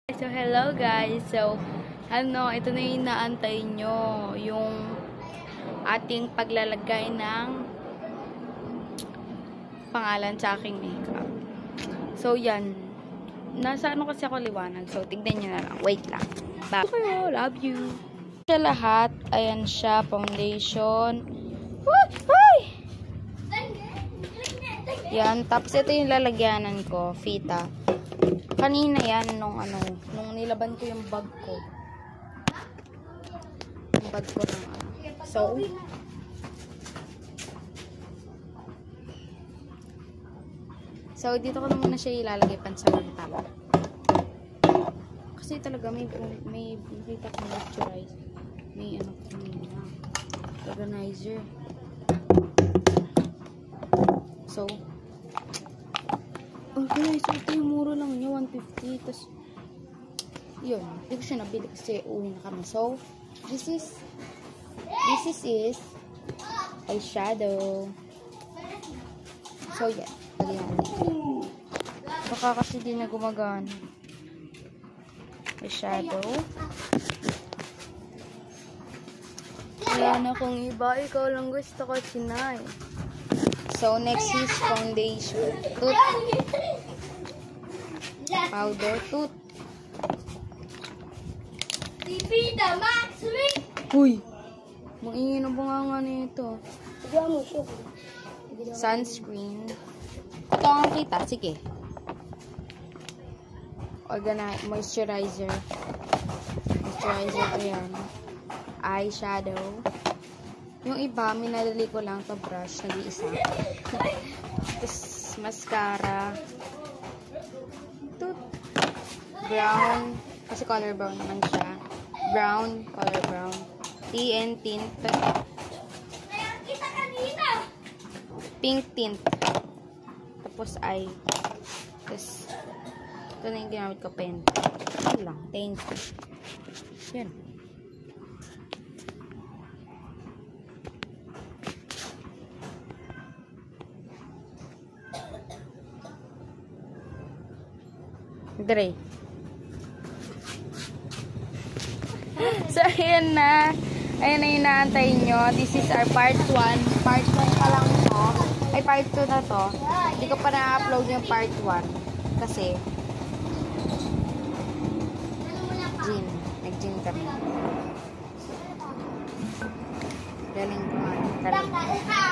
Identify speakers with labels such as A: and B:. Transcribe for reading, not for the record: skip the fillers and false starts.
A: So, hello guys. So, ito na yung inaantay nyo. Yung ating paglalagay ng pangalan sa aking makeup. So, yan. Nasa kasi ako liwanag. So, tignan nyo na lang. Wait lang. Bye. Okay, love you. Sa lahat, ayan siya. Foundation. Ay! Yan. Tapos, ito yung lalagyanan ko. Fita. Kanina yan, nung nilaban ko yung bag ko. Yung bag ko ng So, dito ko na muna siya ilalagay pansamantala. Kasi talaga may nakita ko moisturize. May organizer. So, okay, so ito yung muro lang niya, 150. Tapos, yun. Hindi ko siya nabili kasi uwi na kami. So, this is eyeshadow. So, yeah. Baka kasi di na gumagana. Eyeshadow. Wala na kung iba. Ikaw lang gusto ko, Chinay. So, next is foundation. Tooth. Powder tooth. Uy! Maingin ang bunganga nito. Sunscreen. Ito ang kita. Sige. Moisturizer. Moisturizer ko yan. Eyeshadow. Yung iba, minadali ko lang to brush. Nag-iisa. Tapos, mascara. Tooth. Brown. Kasi color brown naman siya. Brown. Color brown. TN tint. Pink tint. Tapos, eye. Tapos, ito na yung ginamit ko pen. Yan lang. Thank you. Yan. Dre. So, ayan na. Ayan na yung inaantay nyo. This is our part 1. Part 1 pa lang to. Ay, part 2 na to. Hindi ko pa na-upload yung part 1. Kasi, nag-gym kami. Galing ko nga.